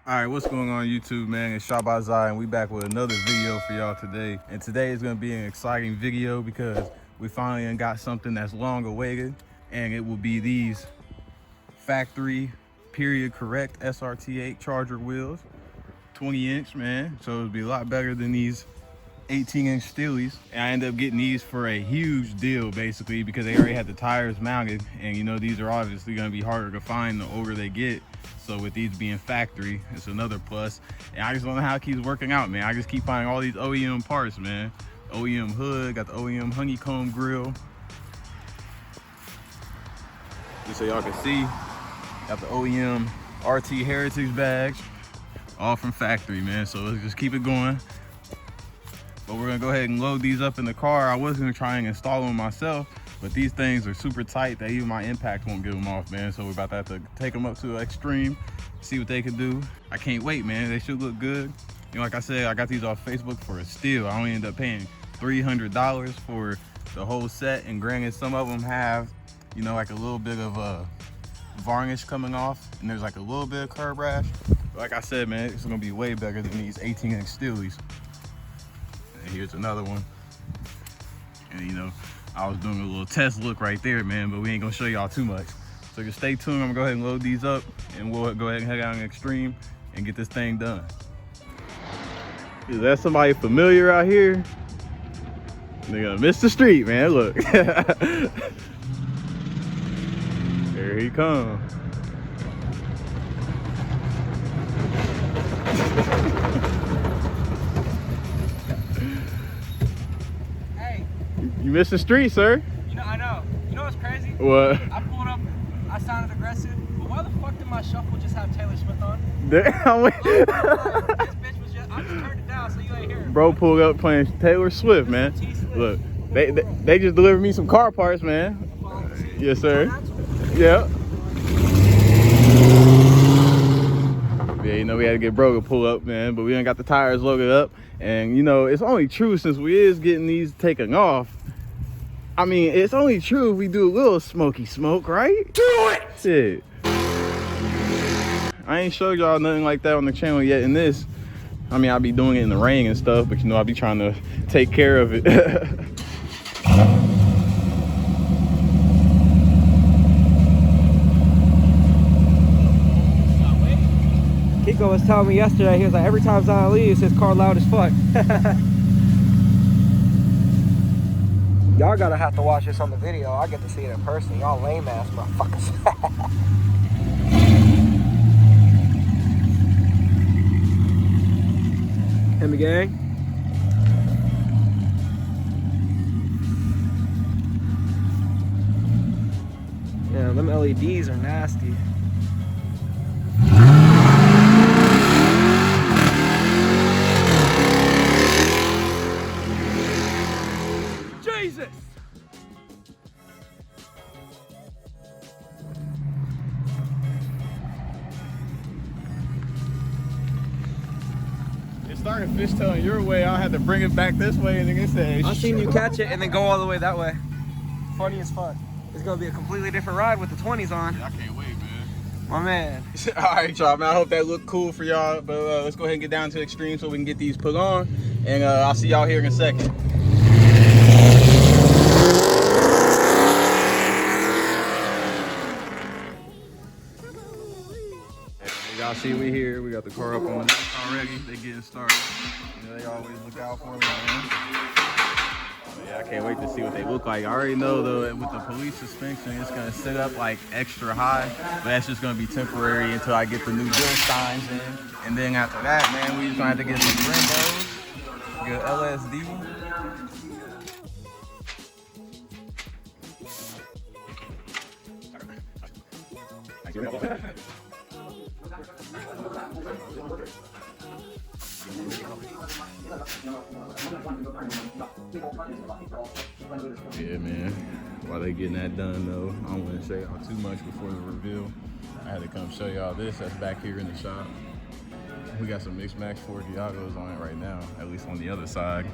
All right, what's going on YouTube, man? It's Shabazai, and we back with another video for y'all today. And today is gonna be an exciting video because we finally got something that's long awaited, and it will be these factory period correct SRT-8 Charger wheels, 20-inch, man. So it'll be a lot better than these 18-inch Steelies. And I ended up getting these for a huge deal, basically, because they already had the tires mounted, and you know these are obviously gonna be harder to find the older they get. So with these being factory, it's another plus. And I just don't know how it keeps working out, man. I just keep finding all these OEM parts, man. OEM hood, got the OEM honeycomb grill. Just so y'all can see, got the OEM RT Heritage bags, all from factory, man. So let's just keep it going. But we're gonna go ahead and load these up in the car. I was gonna try and install them myself, but these things are super tight that even my impact won't get them off, man. So we're about to have to take them up to the extreme, see what they can do. I can't wait, man. They should look good. You know, like I said, I got these off Facebook for a steal. I only ended up paying $300 for the whole set. And granted, some of them have, you know, like a little bit of varnish coming off, and there's like a little bit of curb rash. But like I said, man, it's gonna be way better than these 18-inch Steelies. And here's another one. And you know, I was doing a little test look right there, man, but we ain't gonna show y'all too much. So just stay tuned. I'm gonna go ahead and load these up, and we'll go ahead and head out on extreme and get this thing done. Is that somebody familiar out here? They're gonna miss the street, man. Look. There he comes. You missed the street, sir. You know, I know. You know what's crazy? What? I pulled up, I sounded aggressive, but why the fuck did my shuffle just have Taylor Swift on? This bitch was just, I just turned it down so you ain't hear it. Bro pulled up playing Taylor Swift, man. Look, they just delivered me some car parts, man. Yes, sir. Yeah. Yeah, you know, we had to get bro to pull up, man, but we ain't got the tires loaded up. And, you know, it's only true since we is getting these taken off. I mean, it's only true if we do a little smoky smoke, right? Do it! Shit. I ain't showed y'all nothing like that on the channel yet in this. I mean, I'll be doing it in the rain and stuff, but, you know, I'll be trying to take care of it. Kiko was telling me yesterday, he was like, every time Zion leaves, his car loud as fuck. Y'all gotta have to watch this on the video. I get to see it in person. Y'all lame ass motherfuckers. Him again. Yeah, them LEDs are nasty. Jesus! It started fishtailing your way. I had to bring it back this way, and then it said, I seen you catch it and then go all the way that way. Funny as fuck. It's gonna be a completely different ride with the 20s on. I can't wait, man. My man. All right, y'all, man. I hope that looked cool for y'all. But let's go ahead and get down to extreme so we can get these put on. And I'll see y'all here in a second. Y'all see we here. We got the car up on the neck already. They getting started. You know, they always look out for me, man. Yeah, I can't wait to see what they look like. I already know though that with the police suspension, it's gonna sit up like extra high, but that's just gonna be temporary until I get the new bill signs in. And then after that, man, we just gonna have to get some Brembos, get LSD. Yeah, man. While they getting that done though, I don't want to say y'all too much before the reveal. I had to come show y'all this that's back here in the shop. We got some mixed match Ford Diagos on it right now, at least on the other side.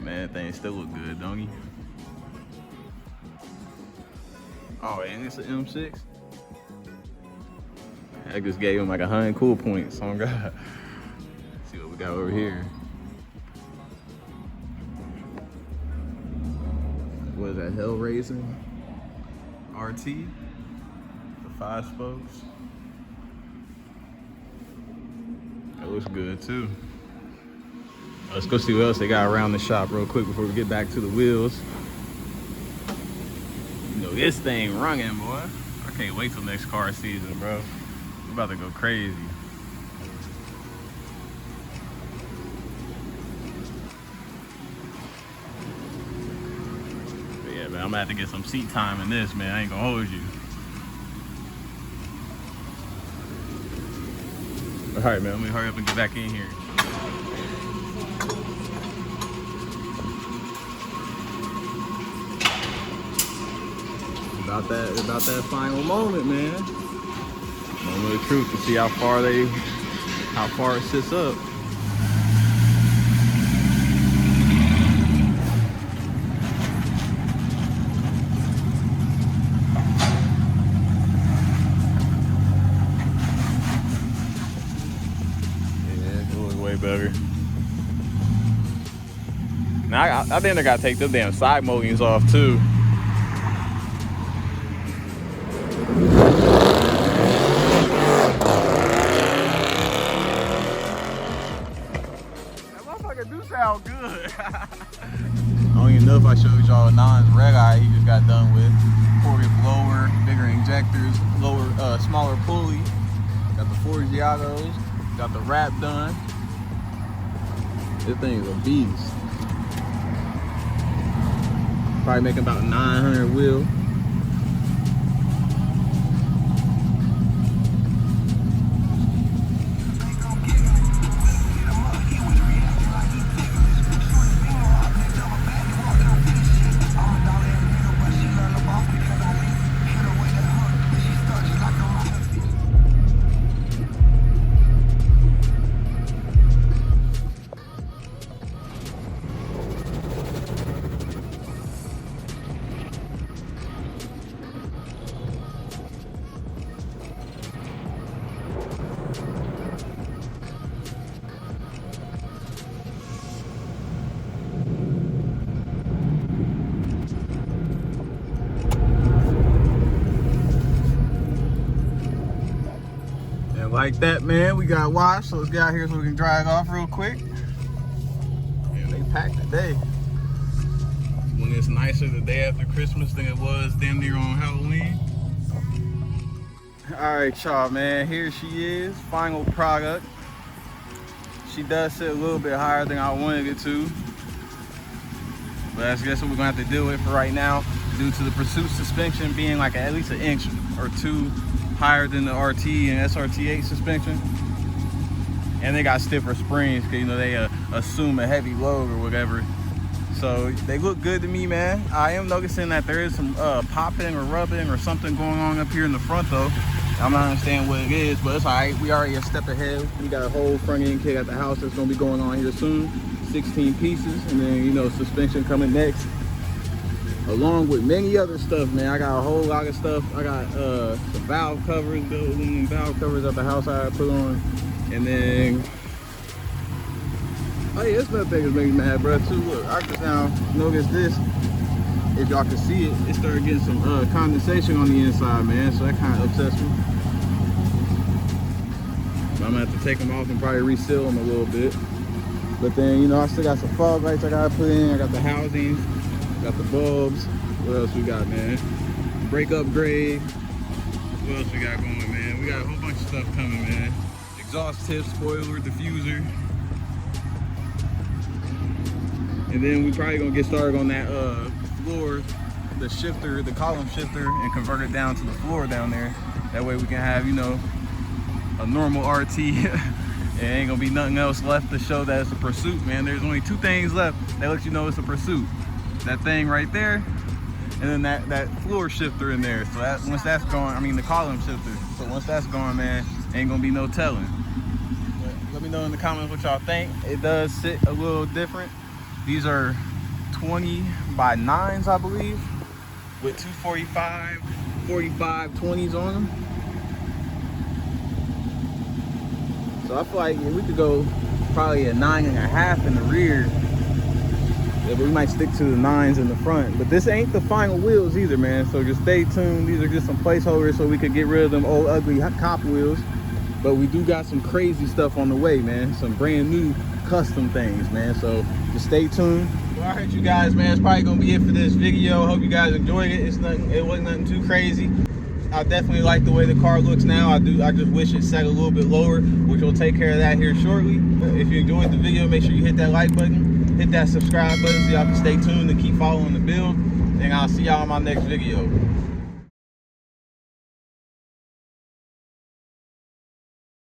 Man, that thing still look good, don't he? Oh, and it's an M6. I just gave him like 100 cool points on God. Let's see what we got over here. What is that, Hell Racing RT, the 5 spokes. That looks good too. Let's go see what else they got around the shop real quick before we get back to the wheels. You know, this thing running, boy. I can't wait till next car season, bro. We're about to go crazy. But yeah, man, I'm gonna have to get some seat time in this, man. I ain't gonna hold you. All right, man, let me hurry up and get back in here. About that final moment, man. Moment of truth to see how far it sits up. Yeah, it looks way better. Now I think I gotta take them damn side moldings off too. Sound good. I don't even know if I showed y'all Non's red eye he just got done with. Corvette blower, bigger injectors, smaller pulley. Got the four Giottos, got the wrap done. This thing is a beast. Probably making about 900 wheel. Like that, man, we got washed, so let's get out here so we can dry it off real quick. Man, they packed today. When it's nicer the day after Christmas than it was damn near on Halloween. All right, y'all, man, here she is, final product. She does sit a little bit higher than I wanted it to, but I guess what we're gonna have to deal with for right now, due to the Pursuit suspension being like at least an inch or two higher than the RT and SRT-8 suspension, and they got stiffer springs because, you know, they assume a heavy load or whatever. So they look good to me, man. I am noticing that there is some popping or rubbing or something going on up here in the front though. I'm not understanding what it is, but it's all right. We already a step ahead. We got a whole front end kit at the house that's gonna be going on here soon. 16 pieces, and then, you know, suspension coming next, along with many other stuff, man. I got a whole lot of stuff. I got the valve covers, the aluminum valve covers at the house I put on. And then, oh yeah, this other thing is making me mad, bro, too. Look, I just now noticed this. If y'all can see it, it started getting some condensation on the inside, man. So that kind of upsets me. But I'm gonna have to take them off and probably reseal them a little bit. But then, you know, I still got some fog lights I gotta put in. I got the housings. Got the bulbs. What else we got, man? Brake upgrade. What else we got going, man? We got a whole bunch of stuff coming, man. Exhaust tip, spoiler, diffuser. And then we probably gonna get started on that floor, the shifter, the column shifter, and convert it down to the floor down there. That way we can have, you know, a normal RT. There ain't gonna be nothing else left to show that it's a Pursuit, man. There's only two things left that let you know it's a Pursuit. That thing right there, and then that floor shifter in there. So that, once that's gone, I mean the column shifter. So once that's gone, man, ain't gonna be no telling. But let me know in the comments what y'all think. It does sit a little different. These are 20 by 9s, I believe, with 245, 45 20s on them. So I feel like we could go probably a 9.5 in the rear. Yeah, but we might stick to the 9s in the front. But this ain't the final wheels either, man. So just stay tuned. These are just some placeholders so we could get rid of them old ugly cop wheels. But we do got some crazy stuff on the way, man. Some brand new custom things, man. So just stay tuned. Well, all right, you guys, man. It's probably gonna be it for this video. Hope you guys enjoyed it. It wasn't nothing too crazy. I definitely like the way the car looks now. I just wish it set a little bit lower, which will take care of that here shortly. If you enjoyed the video, make sure you hit that like button, hit that subscribe button so y'all can stay tuned and keep following the build. And I'll see y'all in my next video.